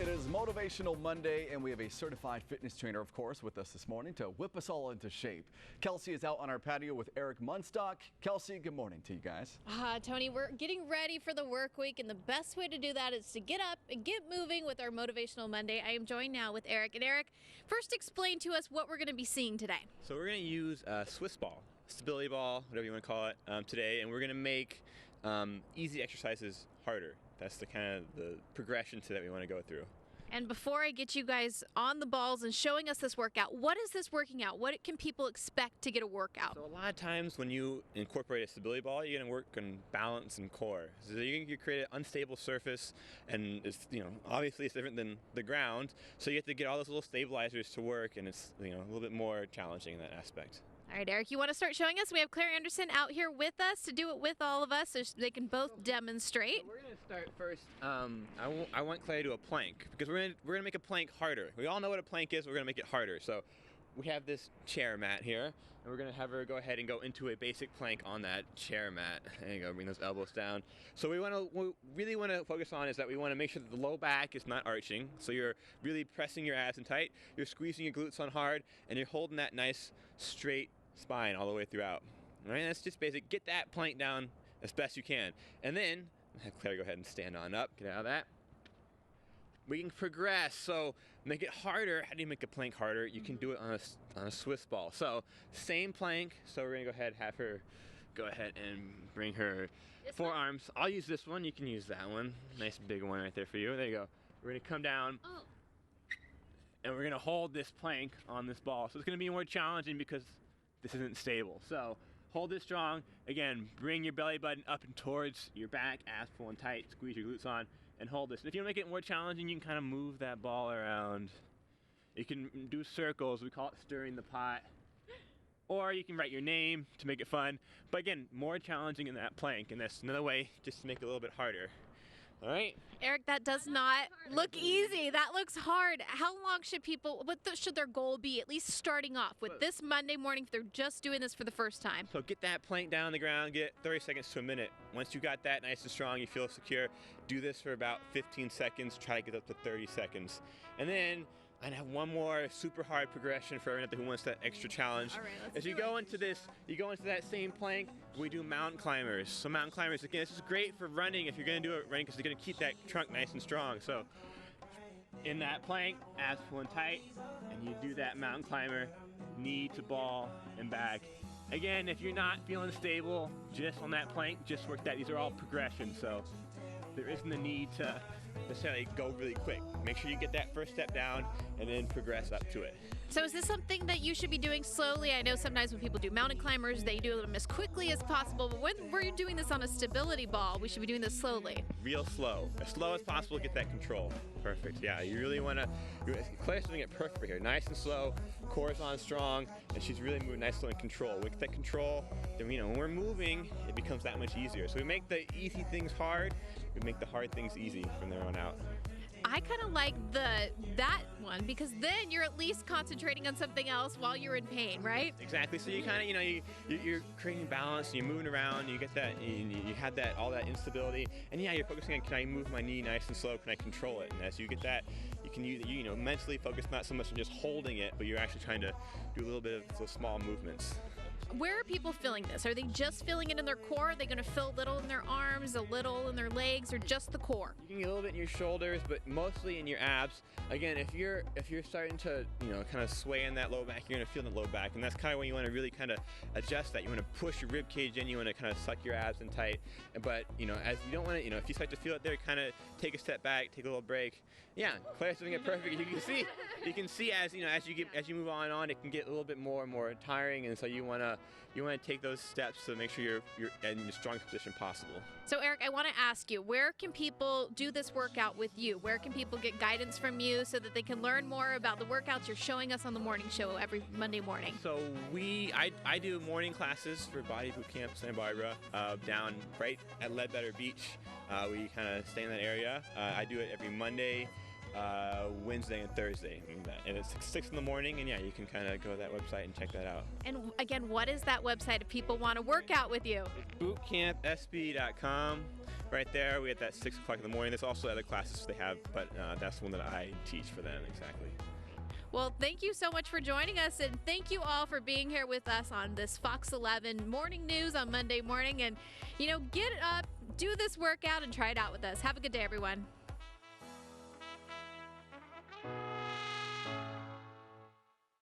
It is Motivational Monday, and we have a certified fitness trainer, of course, with us this morning to whip us all into shape. Kelsey is out on our patio with Eric Mundstock. Kelsey, good morning to you guys. Tony, we're getting ready for the work week, and the best way to do that is to get up and get moving with our Motivational Monday. I am joined now with Eric. And Eric, first explain to us what we're going to be seeing today. So we're going to use a Swiss ball, stability ball, whatever you want to call it, today, and we're going to make easy exercises harder. That's the kind of the progression to that we want to go through. And before I get you guys on the balls and showing us this workout, what is this working out? What can people expect to get a workout? So a lot of times when you incorporate a stability ball, you're going to work on balance and core. So you create an unstable surface, and it's, obviously it's different than the ground. So you have to get all those little stabilizers to work, and it's, a little bit more challenging in that aspect. All right, Eric, you want to start showing us? We have Claire Anderson out here with us to do it with all of us so they can both demonstrate. So we're going to start first. I want Claire to do a plank because we're going to make a plank harder. We all know what a plank is. We're going to make it harder. So we have this chair mat here, and we're going to have her go ahead and go into a basic plank on that chair mat. There you go, bring those elbows down. So we really want to focus on is that we want to make sure that the low back is not arching. So you're really pressing your abs in tight, you're squeezing your glutes on hard, and you're holding that nice straight spine all the way throughout. All right, that's just basic. Get that plank down as best you can. And then, have Claire go ahead and stand on up, get out of that. We can progress, so make it harder. How do you make a plank harder? You can do it on a Swiss ball. So same plank, so we're gonna go ahead, have her go ahead and bring her forearms. I'll use this one, you can use that one. Nice big one right there for you. There you go. We're gonna come down. And we're gonna hold this plank on this ball. So it's gonna be more challenging because this isn't stable. So hold this strong. Again, bring your belly button up and towards your back, abs pulling tight, squeeze your glutes on, and hold this. And if you want to make it more challenging, you can kind of move that ball around. You can do circles, we call it stirring the pot. Or you can write your name to make it fun. But again, more challenging in that plank, and that's another way just to make it a little bit harder. All right. Eric, that does not look easy. That looks hard. How long should should their goal be, at least starting off with this Monday morning if they're just doing this for the first time? So get that plank down on the ground, get 30 seconds to a minute. Once you got that nice and strong, you feel secure, do this for about 15 seconds, try to get up to 30 seconds. And then I have one more super hard progression for everyone who wants that extra challenge. All right, As you go into that same plank, we do mountain climbers. So mountain climbers, again, this is great for running if you're going to do it running because you're going to keep that trunk nice and strong. So in that plank, abs pulling tight, and you do that mountain climber, knee to ball and back. Again, if you're not feeling stable just on that plank, just work that. These are all progressions, so there isn't the need to necessarily go really quick. Make sure you get that first step down and then progress up to it. So is this something that you should be doing slowly? I know sometimes when people do mountain climbers, they do them as quickly as possible, but when we're doing this on a stability ball, we should be doing this slowly. Real slow. As slow as possible to get that control. Perfect. Yeah, you really want to, Claire's doing it perfect here. Nice and slow, core's on strong, and she's really moving nice, slow, and control. We get that control, then when we're moving, it becomes that much easier. So we make the easy things hard, we make the hard things easy from there on out. I kind of like that one because then you're at least concentrating on something else while you're in pain, right? Exactly. So you kind of, you're creating balance, and you're moving around, you get that, you have that, all that instability, and yeah, you're focusing on, can I move my knee nice and slow? Can I control it? And as you get that, you can mentally focus not so much on just holding it, but you're actually trying to do a little bit of those small movements. Where are people feeling this? Are they just feeling it in their core? Are they going to feel a little in their arms, a little in their legs, or just the core? You can get a little bit in your shoulders, but mostly in your abs. Again, if you're starting to kind of sway in that low back, you're going to feel the low back, and that's kind of when you want to really kind of adjust that. You want to push your rib cage in. You want to kind of suck your abs in tight. But as you don't want to, if you start to feel it there, kind of take a step back, take a little break. Yeah, Claire's doing it perfect. You can see as you move on, it can get a little bit more and more tiring, and so you want to take those steps to make sure you're in the strongest position possible. So Eric, I want to ask you, where can people do this workout with you? Where can people get guidance from you so that they can learn more about the workouts you're showing us on the morning show every Monday morning? So I do morning classes for Body Boot Camp Santa Barbara down right at Ledbetter Beach. We kind of stay in that area. I do it every Monday, Wednesday and Thursday. And it's 6 in the morning, and yeah, you can kind of go to that website and check that out. And again, what is that website if people want to work out with you? Bootcampsb.com. Right there, we get that 6 o'clock in the morning. There's also other classes they have, but that's the one that I teach for them, exactly. Well, thank you so much for joining us, and thank you all for being here with us on this Fox 11 morning news on Monday morning. And, get up, do this workout, and try it out with us. Have a good day, everyone.